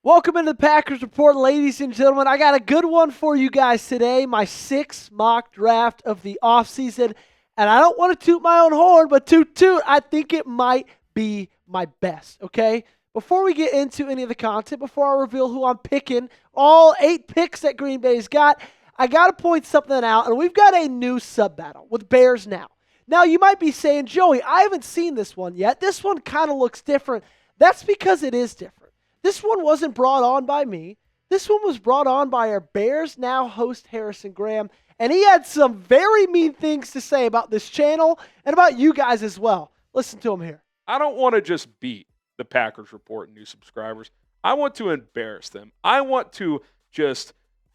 Welcome into the Packers Report, ladies and gentlemen. I got a good one for you guys today, my sixth mock draft of the offseason. And I don't want to toot my own horn, but toot, I think it might be my best, okay? Before we get into any of the content, before I reveal who I'm picking, all 8 picks that Green Bay's got, I got to point something out, and we've got a new sub-battle with Bears now. Now, you might be saying, Joey, I haven't seen this one yet. This one kind of looks different. That's because it is different. This one wasn't brought on by me. This one was brought on by our Bears Now host, Harrison Graham, and he had some very mean things to say about this channel and about you guys as well. Listen to him here. I don't want to just beat the Packers Report new subscribers. I want to embarrass them. I want to just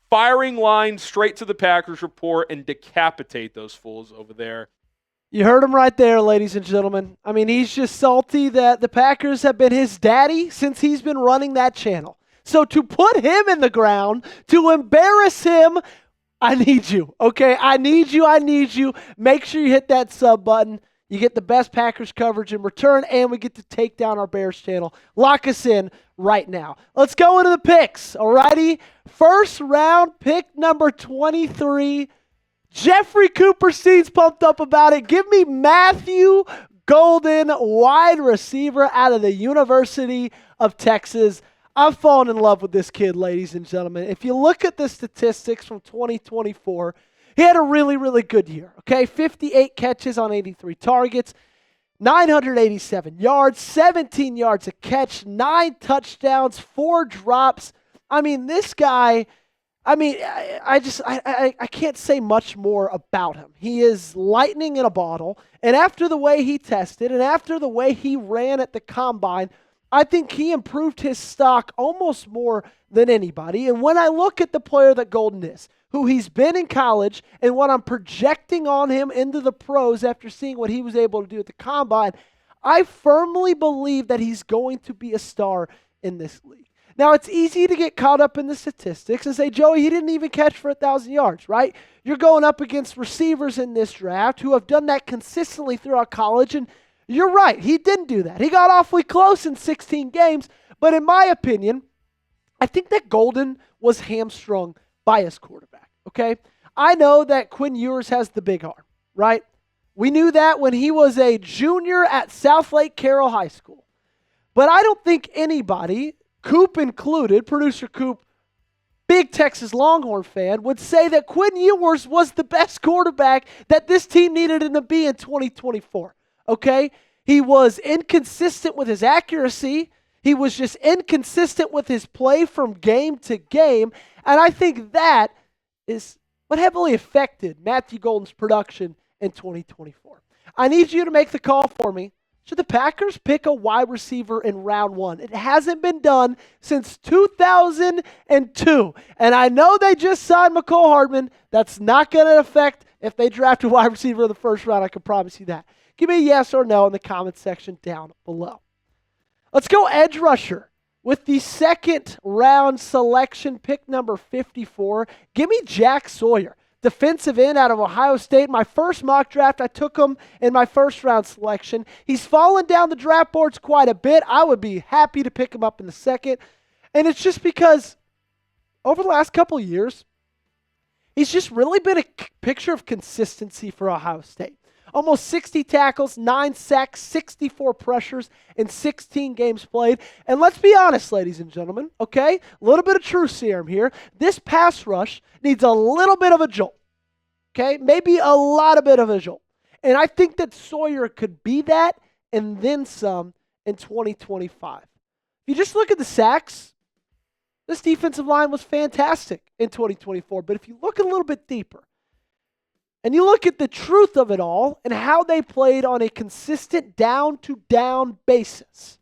firing line straight to the Packers Report and decapitate those fools over there. You heard him right there, ladies and gentlemen. I mean, he's just salty that the Packers have been his daddy since he's been running that channel. So to put him in the ground, to embarrass him, I need you, okay? I need you. Make sure you hit that sub button. You get the best Packers coverage in return, and we get to take down our Bears channel. Lock us in right now. Let's go into the picks, all righty? First round, pick number 23. Jeffrey Cooperstein's pumped up about it. Give me Matthew Golden, wide receiver out of the University of Texas. I'm falling in love with this kid, ladies and gentlemen. If you look at the statistics from 2024, he had a really, really good year, okay? 58 catches on 83 targets, 987 yards, 17 yards a catch, 9 touchdowns, 4 drops. I mean, this guy... I can't say much more about him. He is lightning in a bottle, and after the way he tested and after the way he ran at the combine, I think he improved his stock almost more than anybody. And when I look at the player that Golden is, who he's been in college, and what I'm projecting on him into the pros after seeing what he was able to do at the combine, I firmly believe that he's going to be a star in this league. Now, it's easy to get caught up in the statistics and say, Joey, he didn't even catch for 1,000 yards, right? You're going up against receivers in this draft who have done that consistently throughout college, and you're right, he didn't do that. He got awfully close in 16 games, but in my opinion, I think that Golden was hamstrung by his quarterback, okay? I know that Quinn Ewers has the big arm, right? We knew that when he was a junior at South Lake Carroll High School. But I don't think anybody, Coop included, producer Coop, big Texas Longhorn fan, would say that Quinn Ewers was the best quarterback that this team needed him to be in 2024, okay? He was inconsistent with his accuracy. He was just inconsistent with his play from game to game, and I think that is what heavily affected Matthew Golden's production in 2024. I need you to make the call for me. Should the Packers pick a wide receiver in round 1? It hasn't been done since 2002. And I know they just signed McCole Hardman. That's not going to affect if they draft a wide receiver in the first round. I can promise you that. Give me a yes or no in the comments section down below. Let's go edge rusher with the second round selection, pick number 54. Give me Jack Sawyer, defensive end out of Ohio State. My first mock draft, I took him in my first round selection. He's fallen down the draft boards quite a bit. I would be happy to pick him up in the second. And it's just because over the last couple of years, he's just really been a picture of consistency for Ohio State. Almost 60 tackles, 9 sacks, 64 pressures in 16 games played. And let's be honest, ladies and gentlemen, okay? A little bit of truth serum here. This pass rush needs a little bit of a jolt, okay? Maybe a lot of bit of a jolt. And I think that Sawyer could be that and then some in 2025. If you just look at the sacks, this defensive line was fantastic in 2024. But if you look a little bit deeper, and you look at the truth of it all and how they played on a consistent down-to-down basis,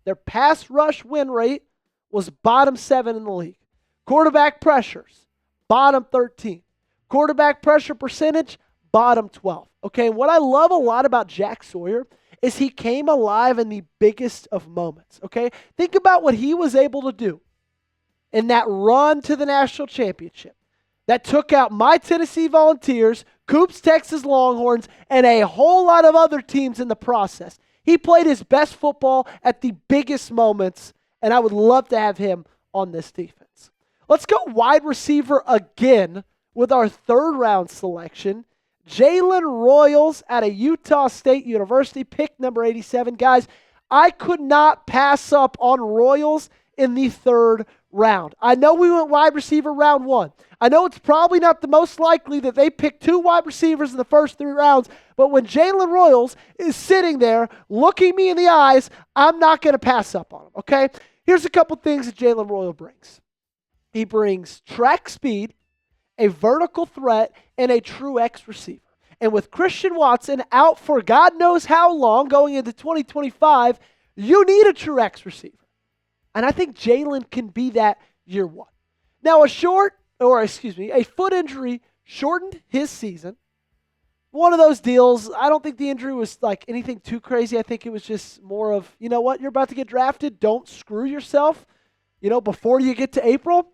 their pass rush win rate was bottom 7 in the league. Quarterback pressures, bottom 13. Quarterback pressure percentage, bottom 12. Okay, and what I love a lot about Jack Sawyer is he came alive in the biggest of moments. Okay, think about what he was able to do in that run to the national championship that took out my Tennessee Volunteers, Coop's Texas Longhorns, and a whole lot of other teams in the process. He played his best football at the biggest moments, and I would love to have him on this defense. Let's go wide receiver again with our third-round selection. Jaylen Royals out of Utah State University, pick number 87. Guys, I could not pass up on Royals in the third round. I know we went wide receiver round 1. I know it's probably not the most likely that they pick 2 wide receivers in the first 3 rounds, but when Jaylen Royals is sitting there looking me in the eyes, I'm not going to pass up on him, okay? Here's a couple things that Jaylen Royal brings. He brings track speed, a vertical threat, and a true X receiver. And with Christian Watson out for God knows how long going into 2025, you need a true X receiver. And I think Jaylen can be that year 1. Now, a foot injury shortened his season. One of those deals, I don't think the injury was like anything too crazy. I think it was just more of, you know what, you're about to get drafted. Don't screw yourself, before you get to April.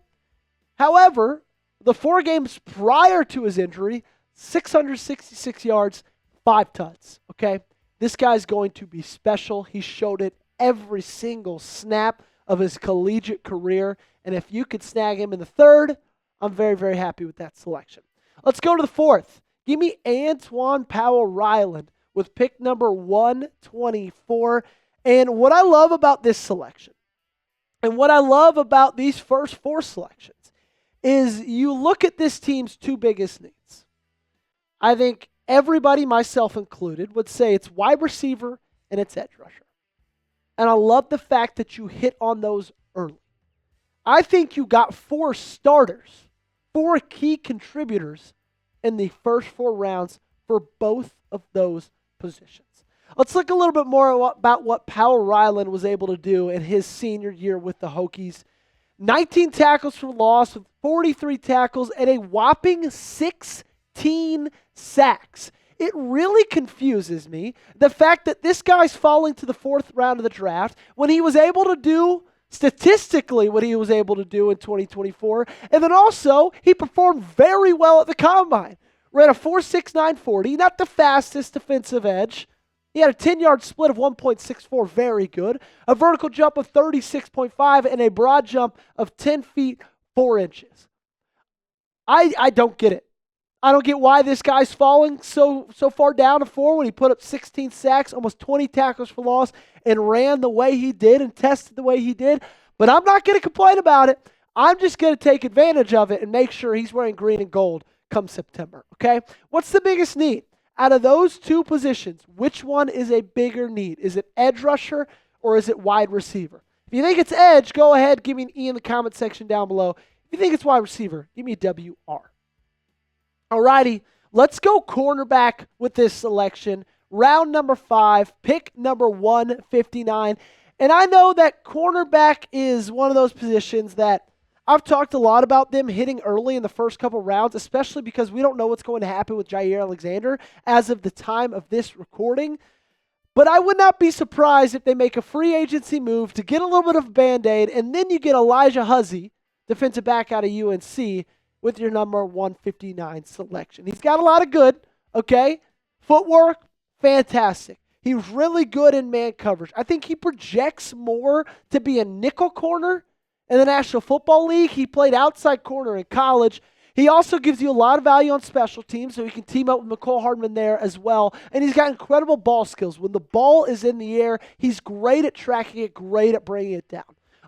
However, the 4 games prior to his injury, 666 yards, 5 tuds, okay? This guy's going to be special. He showed it every single snap of his collegiate career. And if you could snag him in the 3rd, I'm very, very happy with that selection. Let's go to the 4th. Give me Antoine Powell-Ryland with pick number 124. And what I love about this selection, and what I love about these first 4 selections, is you look at this team's 2 biggest needs. I think everybody, myself included, would say it's wide receiver and it's edge rusher. And I love the fact that you hit on those early. I think you got 4 starters, 4 key contributors in the first 4 rounds for both of those positions. Let's look a little bit more about what Powell-Ryland was able to do in his senior year with the Hokies. 19 tackles for loss with 43 tackles and a whopping 16 sacks. It really confuses me, the fact that this guy's falling to the 4th round of the draft when he was able to do statistically what he was able to do in 2024. And then also, he performed very well at the Combine. Ran a 4.69 40, not the fastest defensive edge. He had a 10-yard split of 1.64, very good. A vertical jump of 36.5 and a broad jump of 10 feet, 4 inches. I don't get it. I don't get why this guy's falling so far down to 4 when he put up 16 sacks, almost 20 tackles for loss, and ran the way he did and tested the way he did. But I'm not going to complain about it. I'm just going to take advantage of it and make sure he's wearing green and gold come September, okay? What's the biggest need? Out of those 2 positions, which one is a bigger need? Is it edge rusher or is it wide receiver? If you think it's edge, go ahead, give me an E in the comment section down below. If you think it's wide receiver, give me a WR. Alrighty, let's go cornerback with this selection. Round number 5, pick number 159. And I know that cornerback is one of those positions that I've talked a lot about them hitting early in the first couple rounds, especially because we don't know what's going to happen with Jair Alexander as of the time of this recording. But I would not be surprised if they make a free agency move to get a little bit of a Band-Aid, and then you get Elijah Huzzie, defensive back out of UNC, with your number 159 selection. He's got a lot of good, okay? Footwork, fantastic. He's really good in man coverage. I think he projects more to be a nickel corner in the National Football League. He played outside corner in college. He also gives you a lot of value on special teams, so he can team up with McCole Hardman there as well. And he's got incredible ball skills. When the ball is in the air, he's great at tracking it, great at bringing it down.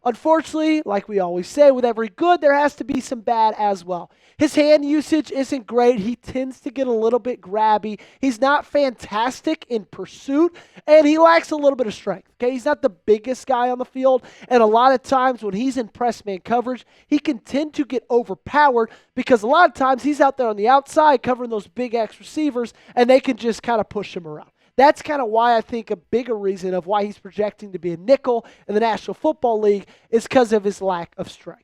Unfortunately, like we always say, with every good, there has to be some bad as well. His hand usage isn't great. He tends to get a little bit grabby. He's not fantastic in pursuit, and he lacks a little bit of strength. Okay, he's not the biggest guy on the field, and a lot of times when he's in press man coverage, he can tend to get overpowered because a lot of times he's out there on the outside covering those big X receivers, and they can just kind of push him around. That's kind of why I think a bigger reason of why he's projecting to be a nickel in the National Football League is because of his lack of strength.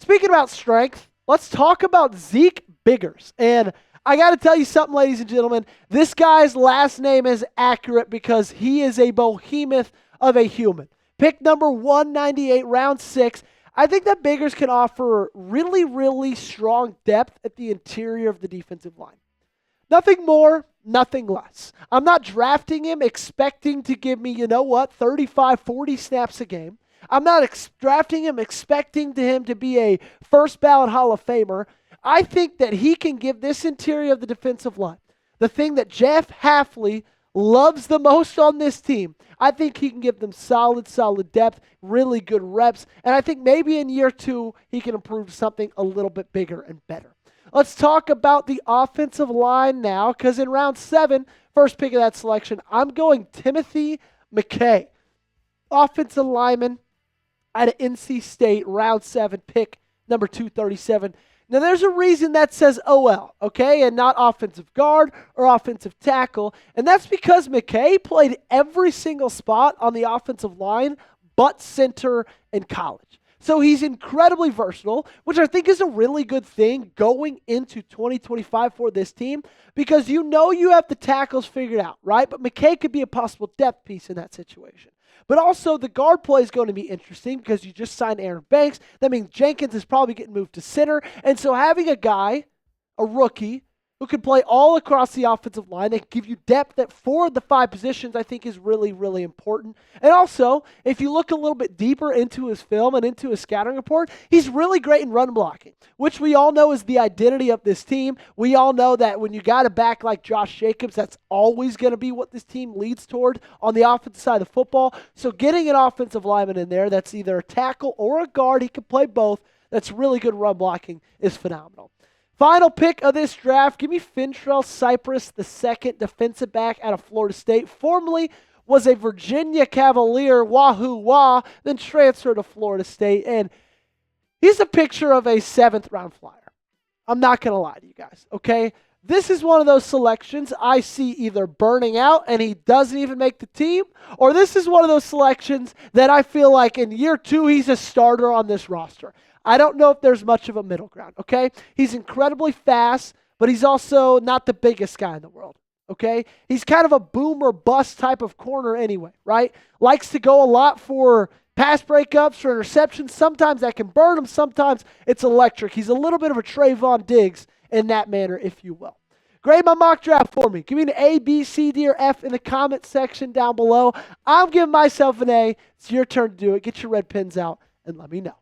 Speaking about strength, let's talk about Zeke Biggers. And I got to tell you something, ladies and gentlemen. This guy's last name is accurate because he is a behemoth of a human. Pick number 198, round 6. I think that Biggers can offer really, really strong depth at the interior of the defensive line. Nothing more, nothing less. I'm not drafting him expecting to give me, 35, 40 snaps a game. I'm not drafting him expecting him to be a first ballot Hall of Famer. I think that he can give this interior of the defensive line, the thing that Jeff Hafley loves the most on this team. I think he can give them solid depth, really good reps, and I think maybe in year 2 he can improve to something a little bit bigger and better. Let's talk about the offensive line now, because in round 7, first pick of that selection, I'm going Timothy McKay, offensive lineman out of NC State, round 7 pick, number 237. Now, there's a reason that says OL, okay, and not offensive guard or offensive tackle, and that's because McKay played every single spot on the offensive line but center in college. So he's incredibly versatile, which I think is a really good thing going into 2025 for this team, because you know you have the tackles figured out, right? But McKay could be a possible depth piece in that situation. But also, the guard play is going to be interesting because you just signed Aaron Banks. That means Jenkins is probably getting moved to center. And so having a guy, a rookie, who can play all across the offensive line, they can give you depth at 4 of the 5 positions, I think is really, really important. And also, if you look a little bit deeper into his film and into his scouting report, he's really great in run blocking, which we all know is the identity of this team. We all know that when you got a back like Josh Jacobs, that's always going to be what this team leads toward on the offensive side of the football. So getting an offensive lineman in there that's either a tackle or a guard, he can play both, that's really good run blocking, is phenomenal. Final pick of this draft, give me Fintrell Cypress, the second defensive back out of Florida State. Formerly was a Virginia Cavalier, wahoo wah, then transferred to Florida State. And he's a picture of a 7th-round flyer. I'm not going to lie to you guys, okay? This is one of those selections I see either burning out and he doesn't even make the team, or this is one of those selections that I feel like in year 2 he's a starter on this roster. I don't know if there's much of a middle ground, okay? He's incredibly fast, but he's also not the biggest guy in the world, okay? He's kind of a boom or bust type of corner anyway, right? Likes to go a lot for pass breakups, for interceptions. Sometimes that can burn him. Sometimes it's electric. He's a little bit of a Trayvon Diggs in that manner, if you will. Grade my mock draft for me. Give me an A, B, C, D, or F in the comment section down below. I'm giving myself an A. It's your turn to do it. Get your red pens out and let me know.